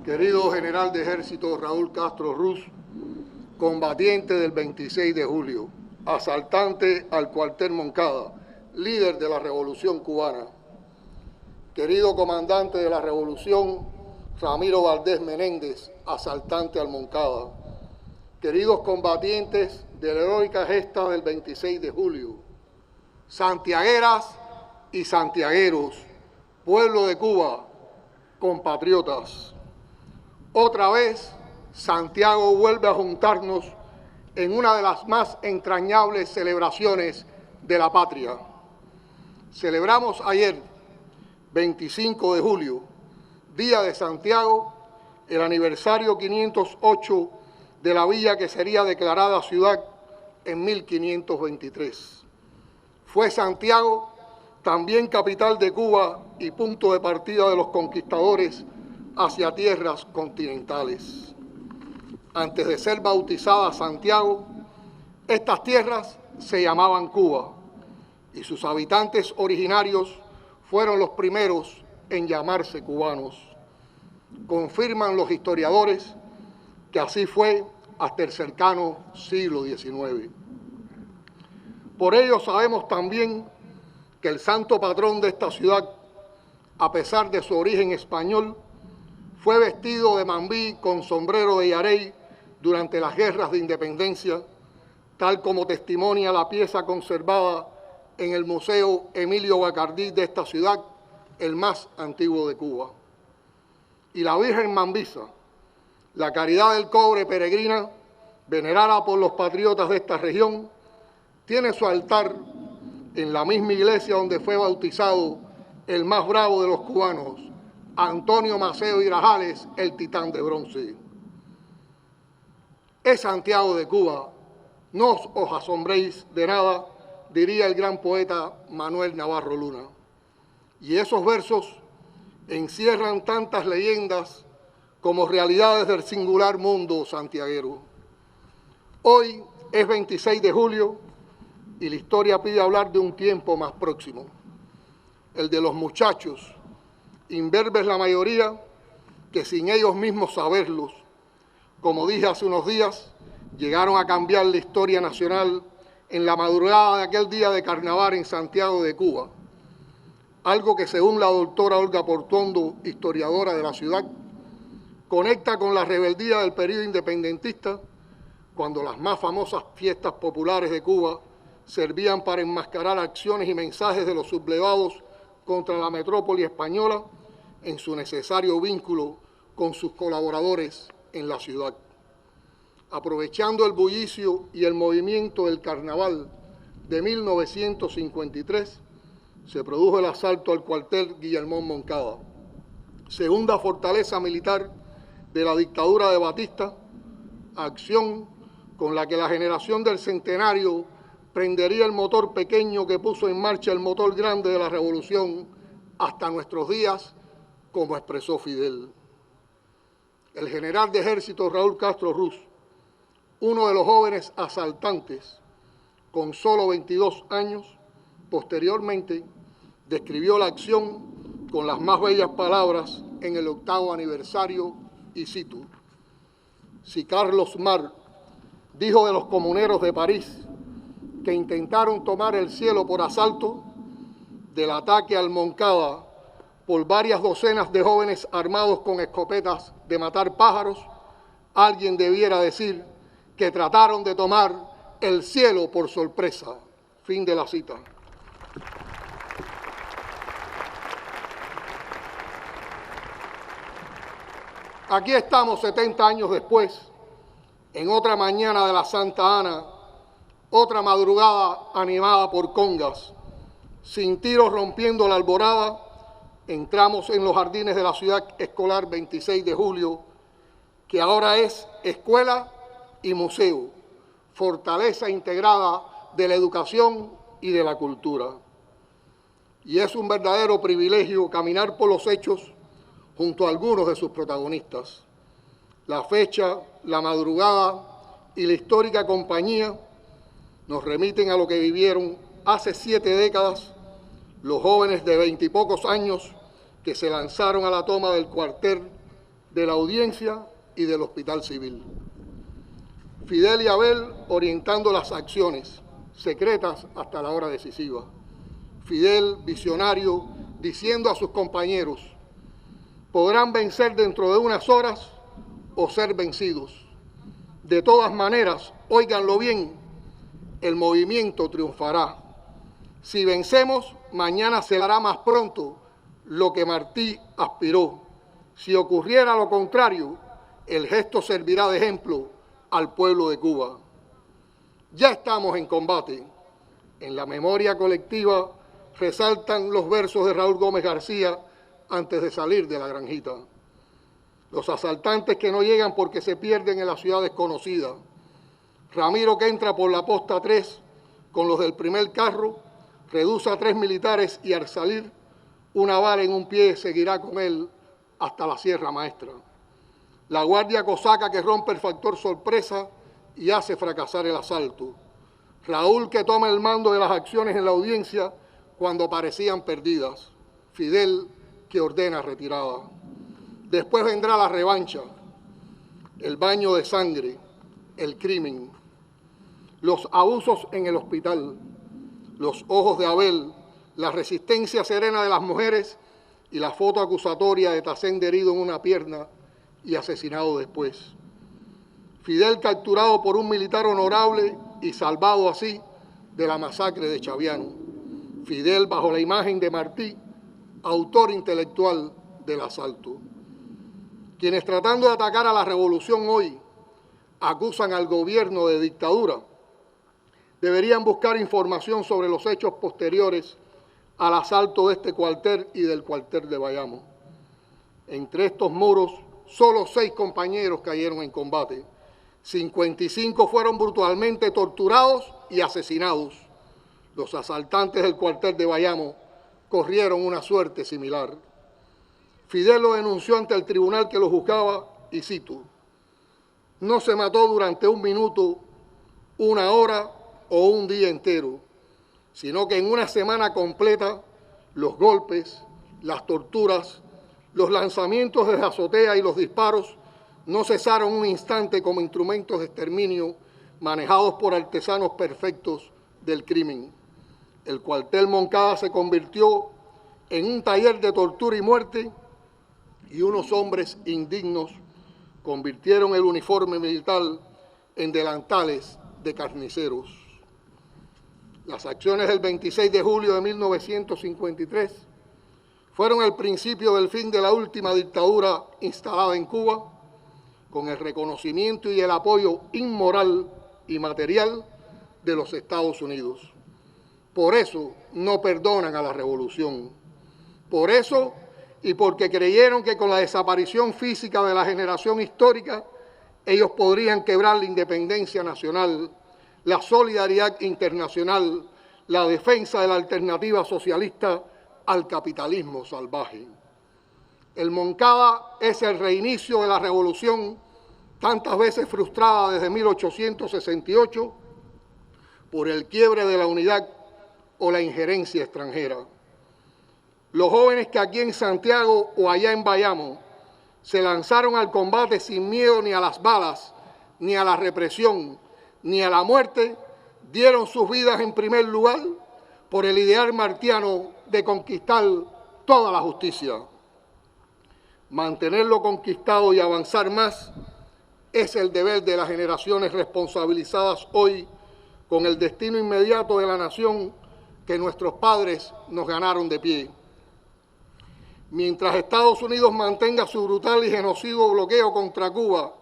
Querido general de ejército Raúl Castro Ruz, combatiente del 26 de julio, asaltante al cuartel Moncada, líder de la Revolución Cubana. Querido comandante de la Revolución, Ramiro Valdés Menéndez, asaltante al Moncada. Queridos combatientes de la heroica gesta del 26 de julio, santiagueras y santiagueros, pueblo de Cuba, compatriotas. Otra vez, Santiago vuelve a juntarnos en una de las más entrañables celebraciones de la patria. Celebramos ayer, 25 de julio, Día de Santiago, el aniversario 508 de la villa que sería declarada ciudad en 1523. Fue Santiago también capital de Cuba y punto de partida de los conquistadores hacia tierras continentales. Antes de ser bautizada Santiago, estas tierras se llamaban Cuba y sus habitantes originarios fueron los primeros en llamarse cubanos. Confirman los historiadores que así fue hasta el cercano siglo XIX. Por ello sabemos también que el santo patrón de esta ciudad, a pesar de su origen español, fue vestido de mambí con sombrero de yarey durante las guerras de independencia, tal como testimonia la pieza conservada en el Museo Emilio Bacardí de esta ciudad, el más antiguo de Cuba. Y la Virgen Mambisa, la caridad del cobre peregrina, venerada por los patriotas de esta región, tiene su altar en la misma iglesia donde fue bautizado el más bravo de los cubanos, Antonio Maceo y Grajales, el titán de bronce. Es Santiago de Cuba, no os asombréis de nada, diría el gran poeta Manuel Navarro Luna. Y esos versos encierran tantas leyendas como realidades del singular mundo santiaguero. Hoy es 26 de julio y la historia pide hablar de un tiempo más próximo, el de los muchachos, imberbes la mayoría, que sin ellos mismos saberlos, como dije hace unos días, llegaron a cambiar la historia nacional en la madrugada de aquel día de carnaval en Santiago de Cuba, algo que según la doctora Olga Portuondo, historiadora de la ciudad, conecta con la rebeldía del periodo independentista, cuando las más famosas fiestas populares de Cuba servían para enmascarar acciones y mensajes de los sublevados contra la metrópoli española en su necesario vínculo con sus colaboradores en la ciudad. Aprovechando el bullicio y el movimiento del carnaval de 1953, se produjo el asalto al cuartel Guillermón Moncada, segunda fortaleza militar de la dictadura de Batista, acción con la que la generación del centenario prendería el motor pequeño que puso en marcha el motor grande de la revolución hasta nuestros días, como expresó Fidel. El general de ejército Raúl Castro Ruz, uno de los jóvenes asaltantes, con solo 22 años, posteriormente describió la acción con las más bellas palabras en el 8º aniversario, y cito: si Carlos Mar dijo de los comuneros de París que intentaron tomar el cielo por asalto, del ataque al Moncada por varias docenas de jóvenes armados con escopetas de matar pájaros, alguien debiera decir que trataron de tomar el cielo por sorpresa. Fin de la cita. Aquí estamos 70 años después, en otra mañana de la Santa Ana, otra madrugada animada por congas, sin tiros rompiendo la alborada, entramos en los jardines de la ciudad escolar 26 de julio, que ahora es escuela y museo, fortaleza integrada de la educación y de la cultura. Y es un verdadero privilegio caminar por los hechos junto a algunos de sus protagonistas. La fecha, la madrugada y la histórica compañía nos remiten a lo que vivieron hace 7 décadas los jóvenes de 20 y pocos años que se lanzaron a la toma del cuartel de la Audiencia y del Hospital Civil. Fidel y Abel orientando las acciones, secretas hasta la hora decisiva. Fidel, visionario, diciendo a sus compañeros: podrán vencer dentro de unas horas o ser vencidos. De todas maneras, óiganlo bien, el movimiento triunfará. Si vencemos, mañana se hará más pronto lo que Martí aspiró. Si ocurriera lo contrario, el gesto servirá de ejemplo al pueblo de Cuba. Ya estamos en combate. En la memoria colectiva resaltan los versos de Raúl Gómez García antes de salir de la granjita. Los asaltantes que no llegan porque se pierden en la ciudad desconocida. Ramiro, que entra por la posta 3 con los del primer carro, reduce a 3 militares y al salir, una bala en un pie seguirá con él hasta la Sierra Maestra. La guardia cosaca que rompe el factor sorpresa y hace fracasar el asalto. Raúl, que toma el mando de las acciones en la Audiencia cuando parecían perdidas. Fidel, que ordena retirada. Después vendrá la revancha, el baño de sangre, el crimen, los abusos en el hospital, los ojos de Abel, la resistencia serena de las mujeres y la foto acusatoria de Tacén herido en una pierna y asesinado después. Fidel capturado por un militar honorable y salvado así de la masacre de Chaviano. Fidel bajo la imagen de Martí, autor intelectual del asalto. Quienes tratando de atacar a la revolución hoy acusan al gobierno de dictadura, deberían buscar información sobre los hechos posteriores al asalto de este cuartel y del cuartel de Bayamo. Entre estos muros, solo 6 compañeros cayeron en combate. 55 fueron brutalmente torturados y asesinados. Los asaltantes del cuartel de Bayamo corrieron una suerte similar. Fidel lo denunció ante el tribunal que lo juzgaba y cito: no se mató durante 1 minuto, 1 hora o un día entero, sino que en una semana completa los golpes, las torturas, los lanzamientos desde azotea y los disparos no cesaron un instante como instrumentos de exterminio manejados por artesanos perfectos del crimen. El cuartel Moncada se convirtió en un taller de tortura y muerte y unos hombres indignos convirtieron el uniforme militar en delantales de carniceros. Las acciones del 26 de julio de 1953 fueron el principio del fin de la última dictadura instalada en Cuba, con el reconocimiento y el apoyo inmoral y material de los Estados Unidos. Por eso no perdonan a la revolución. Por eso y porque creyeron que con la desaparición física de la generación histórica, ellos podrían quebrar la independencia nacional, la solidaridad internacional, la defensa de la alternativa socialista al capitalismo salvaje. El Moncada es el reinicio de la revolución tantas veces frustrada desde 1868 por el quiebre de la unidad o la injerencia extranjera. Los jóvenes que aquí en Santiago o allá en Bayamo se lanzaron al combate sin miedo ni a las balas, ni a la represión, ni a la muerte, dieron sus vidas en primer lugar por el ideal martiano de conquistar toda la justicia. Mantenerlo conquistado y avanzar más es el deber de las generaciones responsabilizadas hoy con el destino inmediato de la nación que nuestros padres nos ganaron de pie. Mientras Estados Unidos mantenga su brutal y genocidio bloqueo contra Cuba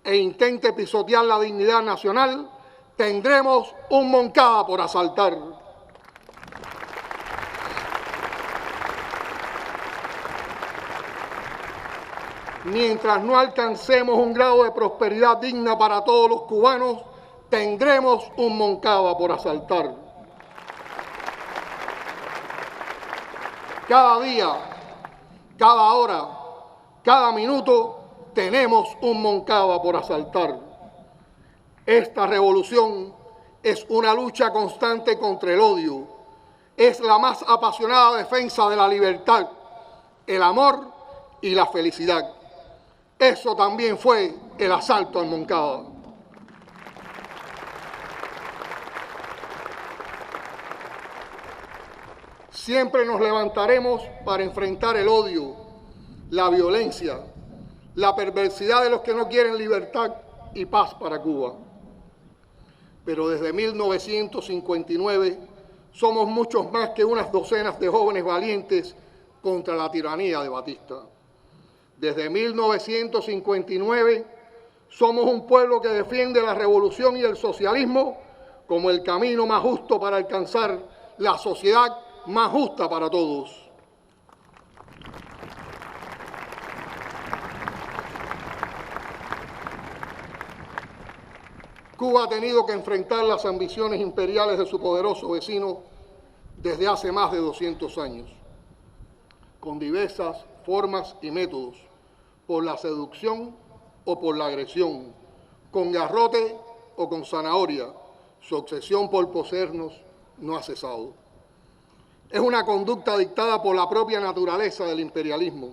e intente pisotear la dignidad nacional, tendremos un Moncada por asaltar. Mientras no alcancemos un grado de prosperidad digna para todos los cubanos, tendremos un Moncada por asaltar. Cada día, cada hora, cada minuto, tenemos un Moncada por asaltar. Esta revolución es una lucha constante contra el odio, es la más apasionada defensa de la libertad, el amor y la felicidad. Eso también fue el asalto al Moncada. Siempre nos levantaremos para enfrentar el odio, la violencia, la perversidad de los que no quieren libertad y paz para Cuba. Pero desde 1959 somos muchos más que unas docenas de jóvenes valientes contra la tiranía de Batista. Desde 1959 somos un pueblo que defiende la revolución y el socialismo como el camino más justo para alcanzar la sociedad más justa para todos. Cuba ha tenido que enfrentar las ambiciones imperiales de su poderoso vecino desde hace más de 200 años, con diversas formas y métodos, por la seducción o por la agresión, con garrote o con zanahoria. Su obsesión por poseernos no ha cesado. Es una conducta dictada por la propia naturaleza del imperialismo,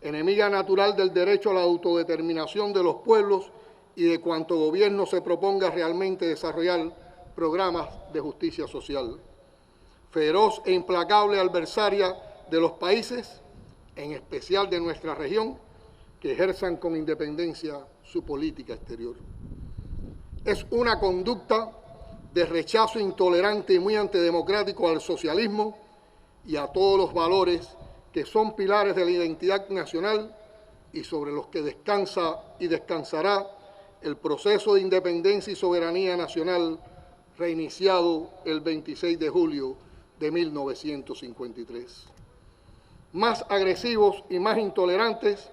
enemiga natural del derecho a la autodeterminación de los pueblos y de cuanto gobierno se proponga realmente desarrollar programas de justicia social. Feroz e implacable adversaria de los países, en especial de nuestra región, que ejerzan con independencia su política exterior. Es una conducta de rechazo intolerante y muy antidemocrático al socialismo y a todos los valores que son pilares de la identidad nacional y sobre los que descansa y descansará el proceso de independencia y soberanía nacional reiniciado el 26 de julio de 1953. Más agresivos y más intolerantes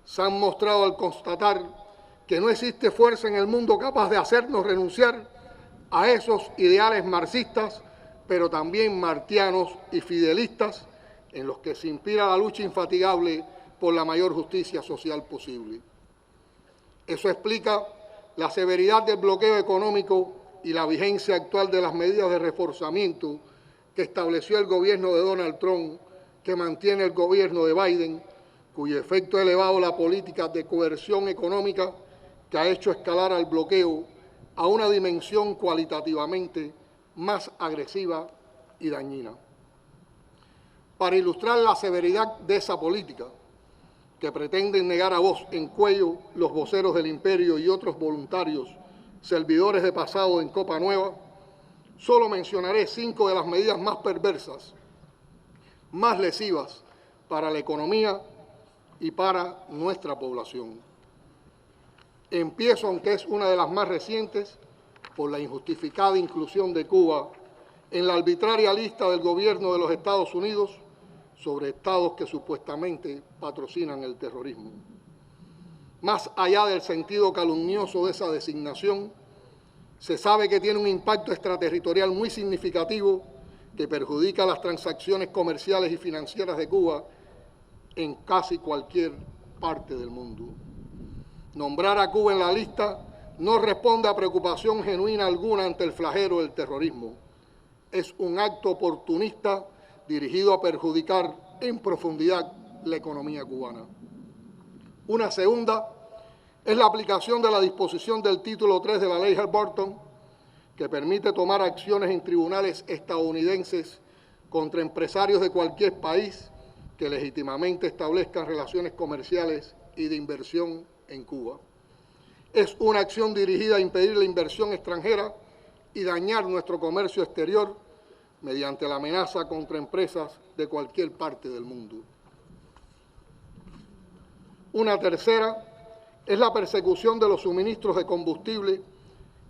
se han mostrado al constatar que no existe fuerza en el mundo capaz de hacernos renunciar a esos ideales marxistas, pero también martianos y fidelistas, en los que se inspira la lucha infatigable por la mayor justicia social posible. Eso explica la severidad del bloqueo económico y la vigencia actual de las medidas de reforzamiento que estableció el gobierno de Donald Trump, que mantiene el gobierno de Biden, cuyo efecto ha elevado la política de coerción económica que ha hecho escalar al bloqueo a una dimensión cualitativamente más agresiva y dañina. Para ilustrar la severidad de esa política, que pretenden negar a voz en cuello los voceros del imperio y otros voluntarios servidores de pasado en Copa Nueva, solo mencionaré 5 de las medidas más perversas, más lesivas para la economía y para nuestra población. Empiezo, aunque es una de las más recientes, por la injustificada inclusión de Cuba en la arbitraria lista del gobierno de los Estados Unidos sobre estados que supuestamente patrocinan el terrorismo. Más allá del sentido calumnioso de esa designación, se sabe que tiene un impacto extraterritorial muy significativo que perjudica las transacciones comerciales y financieras de Cuba en casi cualquier parte del mundo. Nombrar a Cuba en la lista no responde a preocupación genuina alguna ante el flagelo del terrorismo. Es un acto oportunista dirigido a perjudicar en profundidad la economía cubana. Una segunda es la aplicación de la disposición del título 3 de la ley Hart-Burton, que permite tomar acciones en tribunales estadounidenses contra empresarios de cualquier país que legítimamente establezcan relaciones comerciales y de inversión en Cuba. Es una acción dirigida a impedir la inversión extranjera y dañar nuestro comercio exterior mediante la amenaza contra empresas de cualquier parte del mundo. Una tercera es la persecución de los suministros de combustible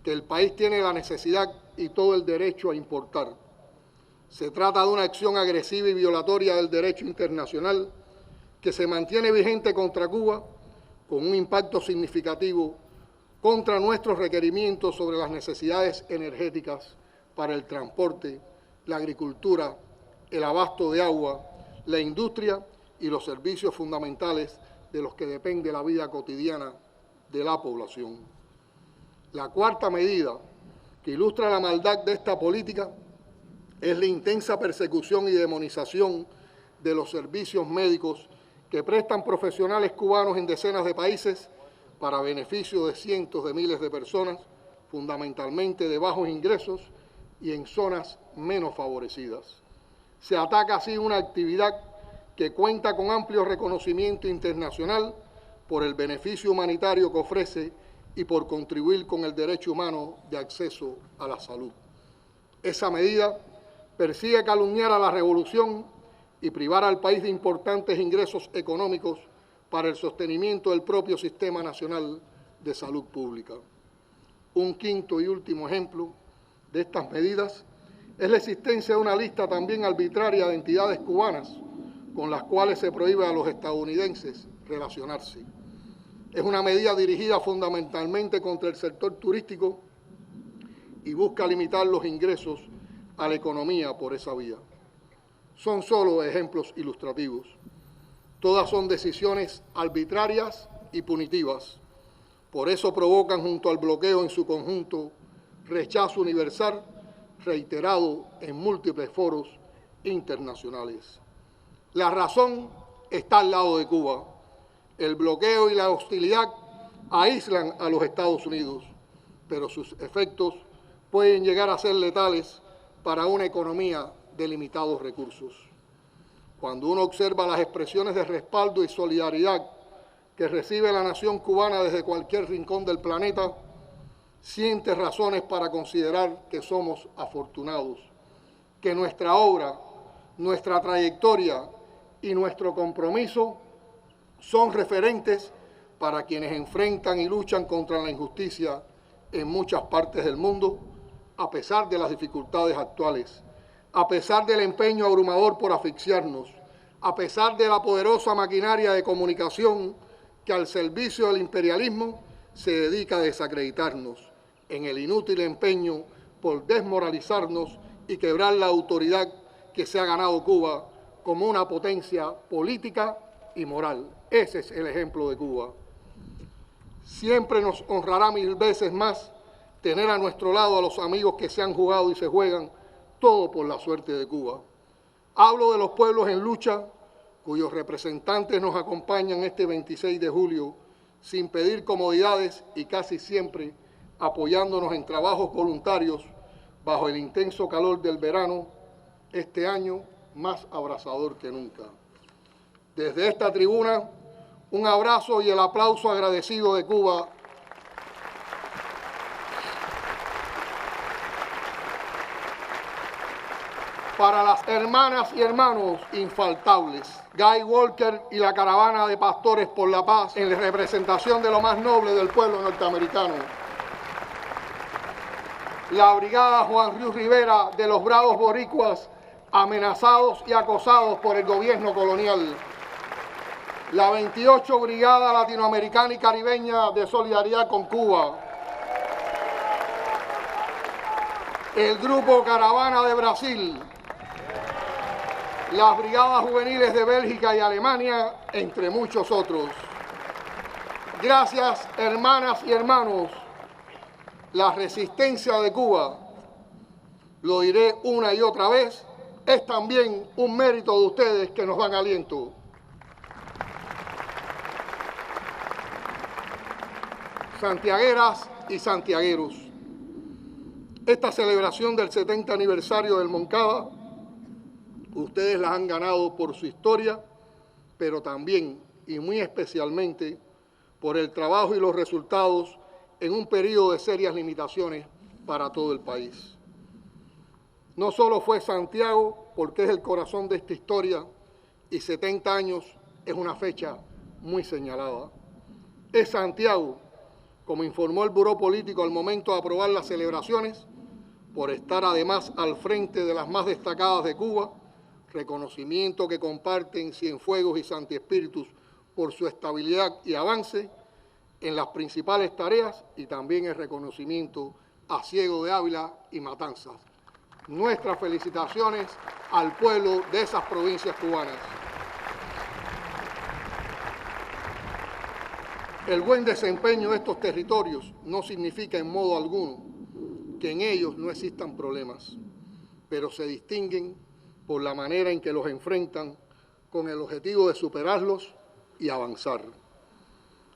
que el país tiene la necesidad y todo el derecho a importar. Se trata de una acción agresiva y violatoria del derecho internacional que se mantiene vigente contra Cuba con un impacto significativo contra nuestros requerimientos sobre las necesidades energéticas para el transporte, la agricultura, el abasto de agua, la industria y los servicios fundamentales de los que depende la vida cotidiana de la población. La cuarta medida que ilustra la maldad de esta política es la intensa persecución y demonización de los servicios médicos que prestan profesionales cubanos en decenas de países para beneficio de cientos de miles de personas, fundamentalmente de bajos ingresos y en zonas menos favorecidas. Se ataca así una actividad que cuenta con amplio reconocimiento internacional por el beneficio humanitario que ofrece y por contribuir con el derecho humano de acceso a la salud. Esa medida persigue calumniar a la revolución y privar al país de importantes ingresos económicos para el sostenimiento del propio Sistema Nacional de Salud Pública. Un quinto y último ejemplo de estas medidas es la existencia de una lista también arbitraria de entidades cubanas con las cuales se prohíbe a los estadounidenses relacionarse. Es una medida dirigida fundamentalmente contra el sector turístico y busca limitar los ingresos a la economía por esa vía. Son solo ejemplos ilustrativos. Todas son decisiones arbitrarias y punitivas. Por eso provocan junto al bloqueo en su conjunto rechazo universal reiterado en múltiples foros internacionales. La razón está al lado de Cuba. El bloqueo y la hostilidad aíslan a los Estados Unidos, pero sus efectos pueden llegar a ser letales para una economía de limitados recursos. Cuando uno observa las expresiones de respaldo y solidaridad que recibe la nación cubana desde cualquier rincón del planeta, siente razones para considerar que somos afortunados, que nuestra obra, nuestra trayectoria y nuestro compromiso son referentes para quienes enfrentan y luchan contra la injusticia en muchas partes del mundo, a pesar de las dificultades actuales, a pesar del empeño abrumador por asfixiarnos, a pesar de la poderosa maquinaria de comunicación que al servicio del imperialismo se dedica a desacreditarnos, en el inútil empeño por desmoralizarnos y quebrar la autoridad que se ha ganado Cuba como una potencia política y moral. Ese es el ejemplo de Cuba. Siempre nos honrará 1000 veces más tener a nuestro lado a los amigos que se han jugado y se juegan todo por la suerte de Cuba. Hablo de los pueblos en lucha, cuyos representantes nos acompañan este 26 de julio, sin pedir comodidades y casi siempre apoyándonos en trabajos voluntarios bajo el intenso calor del verano, este año más abrasador que nunca. Desde esta tribuna, un abrazo y el aplauso agradecido de Cuba para las hermanas y hermanos infaltables, Guy Walker y la caravana de pastores por la paz en representación de lo más noble del pueblo norteamericano. La brigada Juan Rius Rivera de los bravos boricuas amenazados y acosados por el gobierno colonial. La 28 Brigada Latinoamericana y Caribeña de Solidaridad con Cuba. El Grupo Caravana de Brasil. Las Brigadas Juveniles de Bélgica y Alemania, entre muchos otros. Gracias, hermanas y hermanos. La resistencia de Cuba, lo diré una y otra vez, es también un mérito de ustedes que nos dan aliento. Santiagueras y santiagueros, esta celebración del 70 aniversario del Moncada, ustedes la han ganado por su historia, pero también y muy especialmente por el trabajo y los resultados en un periodo de serias limitaciones para todo el país. No solo fue Santiago, porque es el corazón de esta historia, y 70 años es una fecha muy señalada. Es Santiago, como informó el Buró Político al momento de aprobar las celebraciones, por estar además al frente de las más destacadas de Cuba, reconocimiento que comparten Cienfuegos y Santi Espíritus por su estabilidad y avance en las principales tareas, y también el reconocimiento a Ciego de Ávila y Matanzas. Nuestras felicitaciones al pueblo de esas provincias cubanas. El buen desempeño de estos territorios no significa en modo alguno que en ellos no existan problemas. pero se distinguen por la manera en que los enfrentan con el objetivo de superarlos y avanzar.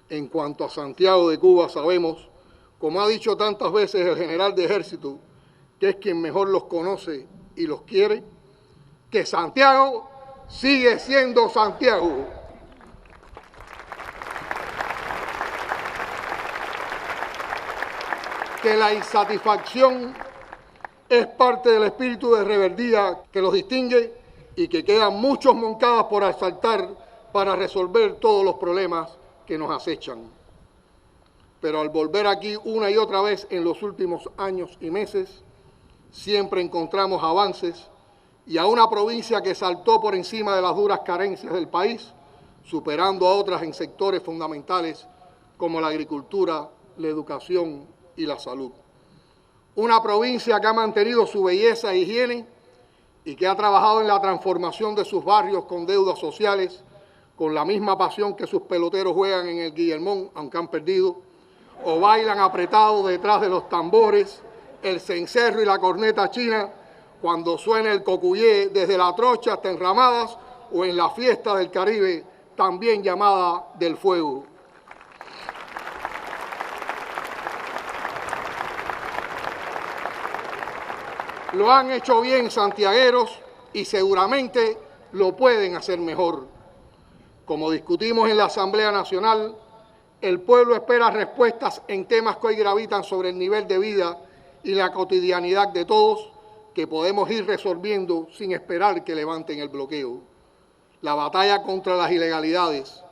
En cuanto a Santiago de Cuba, sabemos, como ha dicho tantas veces el general de ejército, que es quien mejor los conoce y los quiere, que Santiago sigue siendo Santiago. Que la insatisfacción es parte del espíritu de rebeldía que los distingue y que quedan muchos Moncadas por asaltar para resolver todos los problemas que nos acechan. Pero al volver aquí una y otra vez en los últimos años y meses, siempre encontramos avances y a una provincia que saltó por encima de las duras carencias del país, superando a otras en sectores fundamentales como la agricultura, la educación y la salud. Una provincia que ha mantenido su belleza e higiene y que ha trabajado en la transformación de sus barrios con deudas sociales, con la misma pasión que sus peloteros juegan en el Guillermón, aunque han perdido, o bailan apretados detrás de los tambores, el cencerro y la corneta china, cuando suena el cocuyé desde La Trocha hasta Enramadas, o en la fiesta del Caribe, también llamada del Fuego. Lo han hecho bien santiagueros y seguramente lo pueden hacer mejor. Como discutimos en la Asamblea Nacional, el pueblo espera respuestas en temas que hoy gravitan sobre el nivel de vida y la cotidianidad de todos, que podemos ir resolviendo sin esperar que levanten el bloqueo. La batalla contra las ilegalidades,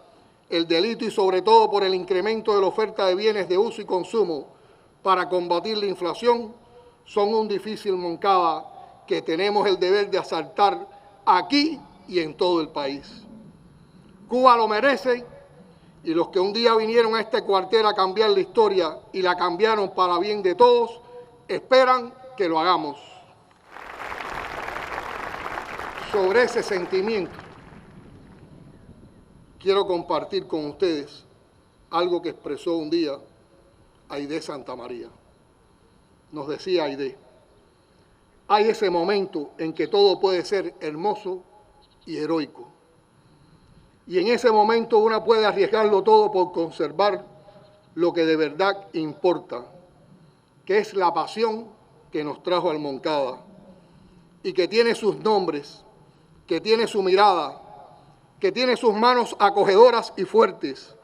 el delito y sobre todo por el incremento de la oferta de bienes de uso y consumo para combatir la inflación, son un difícil Moncada que tenemos el deber de asaltar aquí y en todo el país. Cuba lo merece y los que un día vinieron a este cuartel a cambiar la historia y la cambiaron para bien de todos, esperan que lo hagamos. Sobre ese sentimiento, quiero compartir con ustedes algo que expresó un día Aide Santamaría. Nos decía Aide, hay ese momento en que todo puede ser hermoso y heroico. Y en ese momento uno puede arriesgarlo todo por conservar lo que de verdad importa, que es la pasión que nos trajo al Moncada y que tiene sus nombres, que tiene su mirada, que tiene sus manos acogedoras y fuertes,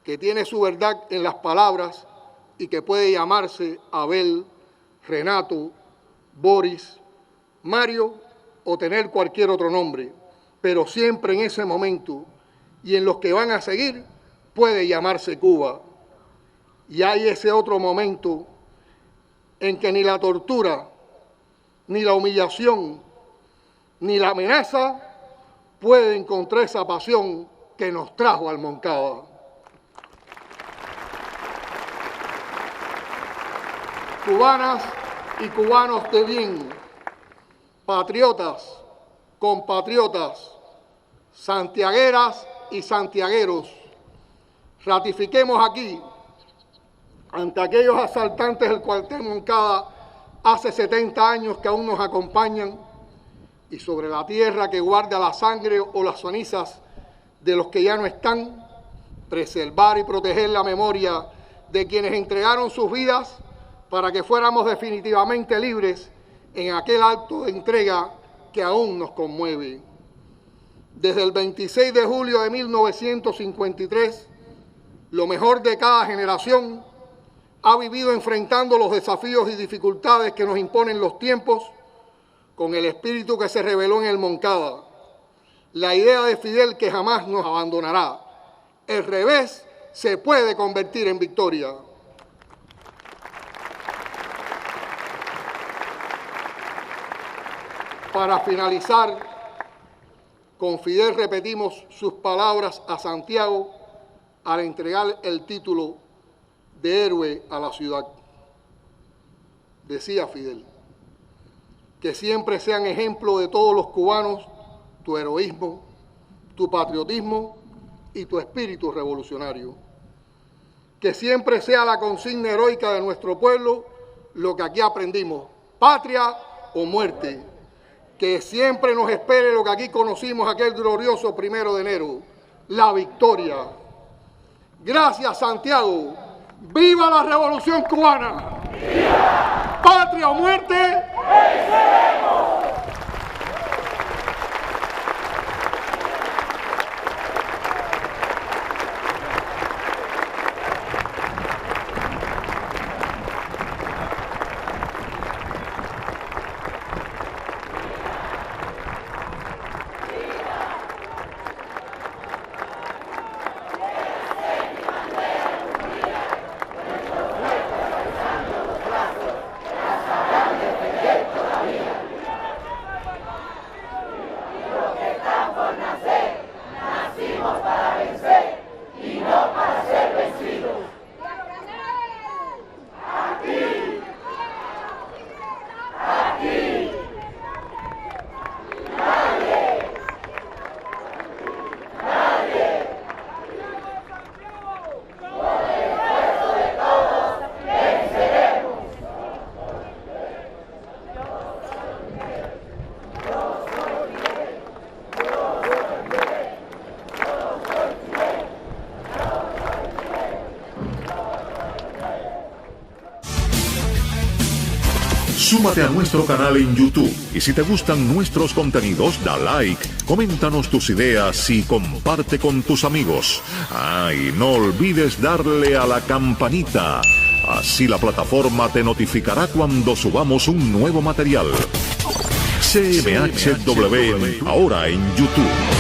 que tiene su verdad en las palabras y que puede llamarse Abel, Renato, Boris, Mario o tener cualquier otro nombre, pero siempre en ese momento y en los que van a seguir puede llamarse Cuba. Y hay ese otro momento en que ni la tortura, ni la humillación, ni la amenaza pueden contra esa pasión que nos trajo al Moncada. Cubanas y cubanos de bien, patriotas, compatriotas, santiagueras y santiagueros, ratifiquemos aquí, ante aquellos asaltantes del cuartel Moncada hace 70 años que aún nos acompañan, y sobre la tierra que guarda la sangre o las cenizas de los que ya no están, preservar y proteger la memoria de quienes entregaron sus vidas para que fuéramos definitivamente libres en aquel acto de entrega que aún nos conmueve. Desde el 26 de julio de 1953, lo mejor de cada generación ha vivido enfrentando los desafíos y dificultades que nos imponen los tiempos con el espíritu que se reveló en el Moncada, la idea de Fidel que jamás nos abandonará. El revés se puede convertir en victoria. Para finalizar, con Fidel repetimos sus palabras a Santiago al entregar el título de héroe a la ciudad. Decía Fidel, que siempre sean ejemplo de todos los cubanos tu heroísmo, tu patriotismo y tu espíritu revolucionario. Que siempre sea la consigna heroica de nuestro pueblo lo que aquí aprendimos, patria o muerte. que siempre nos espere lo que aquí conocimos aquel glorioso 1 de enero, la victoria. Gracias, Santiago. ¡Viva la Revolución Cubana! ¡Viva! ¡Patria o muerte! ¡Venceremos! Súmate a nuestro canal en YouTube y si te gustan nuestros contenidos, da like, coméntanos tus ideas y comparte con tus amigos. Y no olvides darle a la campanita. Así la plataforma te notificará cuando subamos un nuevo material. CMHW ahora en YouTube.